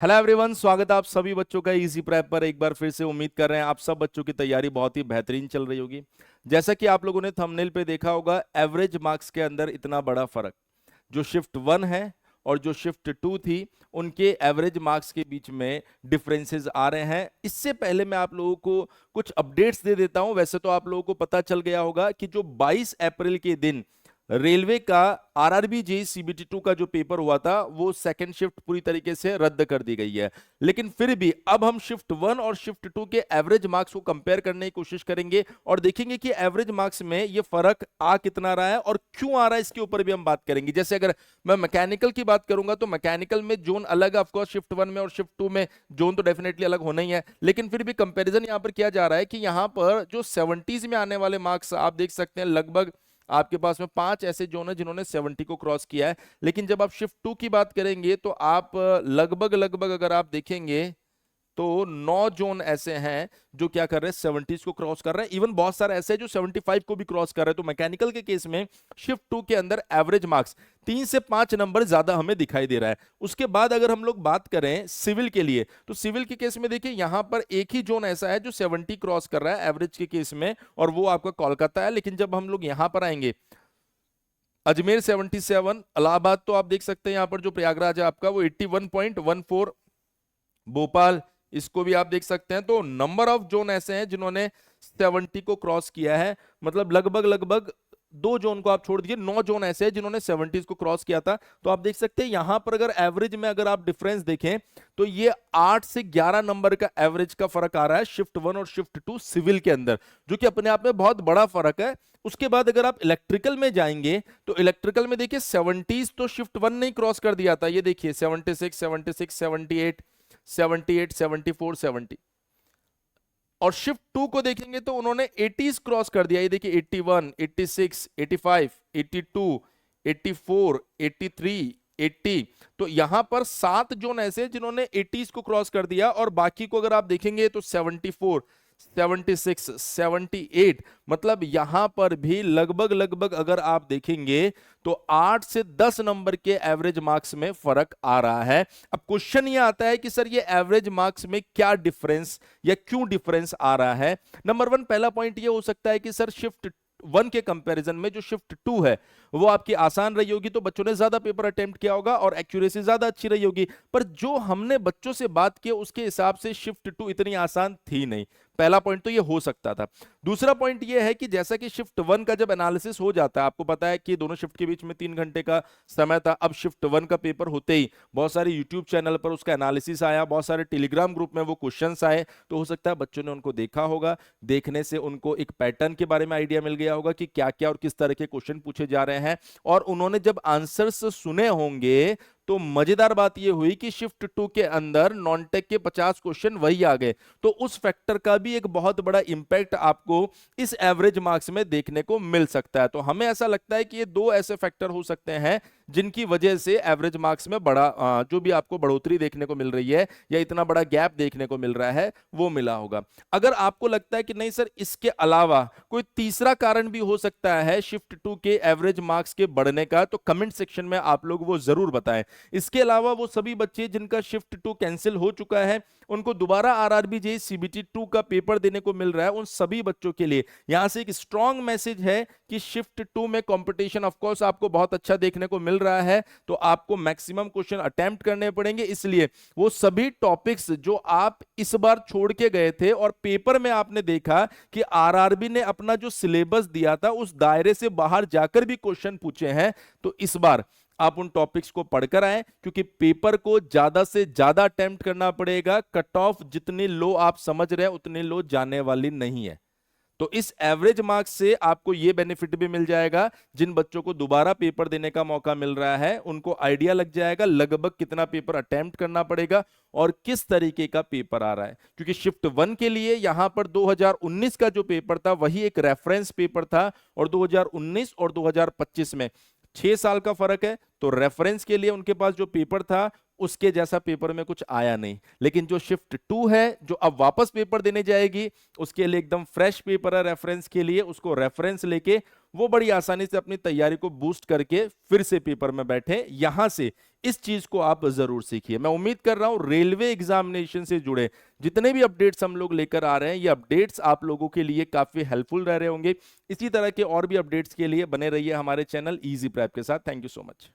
Hello everyone, स्वागत है आप सभी बच्चों का इजी प्रेप पर। एक बार फिर से उम्मीद कर रहे हैं आप सब बच्चों की तैयारी बहुत ही बेहतरीन चल रही होगी। जैसा कि आप लोगों ने थंबनेल पे देखा होगा, एवरेज मार्क्स के अंदर इतना बड़ा फर्क, जो शिफ्ट वन है और जो शिफ्ट टू थी, उनके एवरेज मार्क्स के बीच में डिफरेंसेस आ रहे हैं। इससे पहले मैं आप लोगों को कुछ अपडेट्स दे देता हूं। वैसे तो आप लोगों को पता चल गया होगा कि जो 22 अप्रैल के दिन रेलवे का आरआरबी जेईई सीबीटी 2 का जो पेपर हुआ था, वो सेकंड शिफ्ट पूरी तरीके से रद्द कर दी गई है। लेकिन फिर भी अब हम शिफ्ट वन और शिफ्ट टू के एवरेज मार्क्स को कंपेयर करने की कोशिश करेंगे और देखेंगे कि एवरेज मार्क्स में ये फर्क आ कितना रहा है और क्यों आ रहा है, इसके ऊपर भी हम बात करेंगे। जैसे अगर मैं मैकेनिकल की बात करूंगा तो मैकेनिकल में जोन अलग है, ऑफकोर्स शिफ्ट वन में और शिफ्ट टू में जोन तो डेफिनेटली अलग होना ही है, लेकिन फिर भी कंपेरिजन यहां पर किया जा रहा है कि यहां पर जो 70s में आने वाले मार्क्स आप देख सकते हैं, लगभग आपके पास में 5 ऐसे जोन है जिन्होंने 70 को क्रॉस किया है। लेकिन जब आप शिफ्ट टू की बात करेंगे तो आप लगभग लगभग अगर आप देखेंगे तो 9 जोन ऐसे हैं जो क्या कर रहे हैं, 70s को क्रॉस कर रहे हैं। इवन बहुत सारे ऐसे हैं जो 75 को भी क्रॉस कर रहे हैं। तो मैकेनिकल के केस में शिफ्ट टू के अंदर एवरेज मार्क्स 3 से 5 नंबर ज्यादा हमें दिखाई दे रहा है। उसके बाद अगर हम लोग बात करें सिविल के लिए, तो सिविल के केस में देखिए यहां पर एक ही जोन ऐसा है जो 70 क्रॉस कर रहा है एवरेज के केस में, और वो आपका कोलकाता है। लेकिन जब हम लोग यहां पर आएंगे, अजमेर 77, इलाहाबाद तो आप देख सकते हैं यहां पर जो प्रयागराज है आपका वो 81.14, भोपाल इसको भी आप देख सकते हैं। तो नंबर ऑफ जोन ऐसे हैं जिन्होंने 70 को क्रॉस किया है, मतलब लगभग लगभग 2 जोन को आप छोड़ दीजिए, 9 जोन ऐसे हैं जिन्होंने 70 को क्रॉस किया था। तो आप देख सकते हैं यहां पर अगर एवरेज में अगर आप डिफरेंस देखें तो ये 8 से 11 नंबर का एवरेज का फर्क आ रहा है शिफ्ट वन और शिफ्ट टू सिविल के अंदर, जो कि अपने आप में बहुत बड़ा फर्क है। उसके बाद अगर आप इलेक्ट्रिकल में जाएंगे तो इलेक्ट्रिकल में देखिए 70s तो शिफ्ट वन ने क्रॉस कर दिया था, ये देखिए 76, 76, 78, 78, 74, 70। और शिफ्ट टू को देखेंगे तो उन्होंने 80s क्रॉस कर दिया, ये देखिए 81, 86, 85, 82, 84, 83, 80। तो यहां पर 7 जोन ऐसे जिन्होंने 80s को क्रॉस कर दिया, और बाकी को अगर आप देखेंगे तो 74, 76, 78, मतलब यहां पर भी लगभग लगभग अगर आप देखेंगे तो 8 से 10 नंबर के एवरेज मार्क्स में फर्क आ रहा है। अब क्वेश्चन ये आता है कि सर ये एवरेज मार्क्स में क्या डिफरेंस या क्यों डिफरेंस आ रहा है। नंबर वन, पहला पॉइंट ये हो सकता है कि सर शिफ्ट वन के कंपैरिजन में जो शिफ्ट टू है वो आपकी आसान रही होगी, तो बच्चों ने ज्यादा पेपर अटेम्प्ट किया होगा और एक्यूरेसी ज्यादा अच्छी रही होगी। पर जो हमने बच्चों से बात की उसके हिसाब से शिफ्ट टू इतनी आसान थी नहीं। पहला पॉइंट तो ये हो सकता था। दूसरा पॉइंट ये है कि जैसा कि शिफ्ट वन का जब एनालिसिस हो जाता है, आपको पता है कि दोनों शिफ्ट के बीच में 3 घंटे का समय था। अब शिफ्ट वन का पेपर होते ही बहुत सारे यूट्यूब चैनल पर उसका एनालिसिस आया, बहुत सारे टेलीग्राम ग्रुप में वो क्वेश्चंस आए, तो हो सकता है बच्चों ने उनको देखा होगा। देखने से उनको एक पैटर्न के बारे में आइडिया मिल गया होगा कि क्या क्या और किस तरह के क्वेश्चन पूछे जा रहे हैं, और उन्होंने जब आंसर्स सुने होंगे तो मजेदार बात यह हुई कि शिफ्ट टू के अंदर नॉन टेक के 50 क्वेश्चन वही आ गए। तो उस फैक्टर का भी एक बहुत बड़ा इंपैक्ट आपको इस एवरेज मार्क्स में देखने को मिल सकता है। तो हमें ऐसा लगता है कि ये दो ऐसे फैक्टर हो सकते हैं जिनकी वजह से एवरेज मार्क्स में बड़ा जो भी आपको बढ़ोतरी देखने को मिल रही है या इतना बड़ा गैप देखने को मिल रहा है वो मिला होगा। अगर आपको लगता है कि नहीं सर इसके अलावा कोई तीसरा कारण भी हो सकता है शिफ्ट टू के एवरेज मार्क्स के बढ़ने का, तो कमेंट सेक्शन में आप लोग वो जरूर बताएं। इसके अलावा वो सभी बच्चे जिनका शिफ्ट टू कैंसिल हो चुका है, उनको दोबारा आरआरबी जेईई सीबीटी 2 का पेपर देने को मिल रहा है, उन सभी बच्चों के लिए यहां से एक स्ट्रॉन्ग मैसेज है कि शिफ्ट टू में कंपटीशन ऑफ कोर्स आपको बहुत अच्छा देखने को मिल रहा है, तो आपको मैक्सिमम क्वेश्चन अटेम्प्ट करने पड़ेंगे। इसलिए वो सभी टॉपिक्स जो आप इस बार छोड़ के गए थे और पेपर में आपने देखा कि आरआरबी ने अपना जो सिलेबस दिया था उस दायरे से बाहर जाकर भी क्वेश्चन पूछे हैं, तो इस बार आप उन टॉपिक्स को पढ़कर आए, क्योंकि पेपर को ज्यादा से ज्यादा अटेम्प्ट करना पड़ेगा। कट ऑफ जितनी लो आप समझ रहे हैं उतनी लो जाने वाली नहीं है। तो इस एवरेज मार्क्स से आपको यह बेनिफिट भी मिल जाएगा, जिन बच्चों को दोबारा पेपर देने का मौका मिल रहा है उनको आइडिया लग जाएगा लगभग कितना पेपर अटेम्प्ट करना पड़ेगा और किस तरीके का पेपर आ रहा है। क्योंकि शिफ्ट वन के लिए यहां पर 2019 का जो पेपर था वही एक रेफरेंस पेपर था, और 2019 और 2025 में 6 साल का फर्क है। तो रेफरेंस के लिए उनके पास जो पेपर था उसके जैसा पेपर में कुछ आया नहीं। लेकिन जो शिफ्ट 2 है, जो अब वापस पेपर देने जाएगी, उसके लिए एकदम फ्रेश पेपर है रेफरेंस के लिए, उसको रेफरेंस लेके वो बड़ी आसानी से अपनी तैयारी को बूस्ट करके फिर से पेपर में बैठे। यहां से इस चीज को आप जरूर सीखिए। मैं उम्मीद कर रहा हूं रेलवे एग्जामिनेशन से जुड़े जितने भी अपडेट्स हम लोग लेकर आ रहे हैं, ये अपडेट्स आप लोगों के लिए काफी हेल्पफुल रह रहे होंगे। इसी तरह के और भी अपडेट्स के लिए बने रहिए हमारे चैनल इजी प्रेप के साथ। Thank you so much.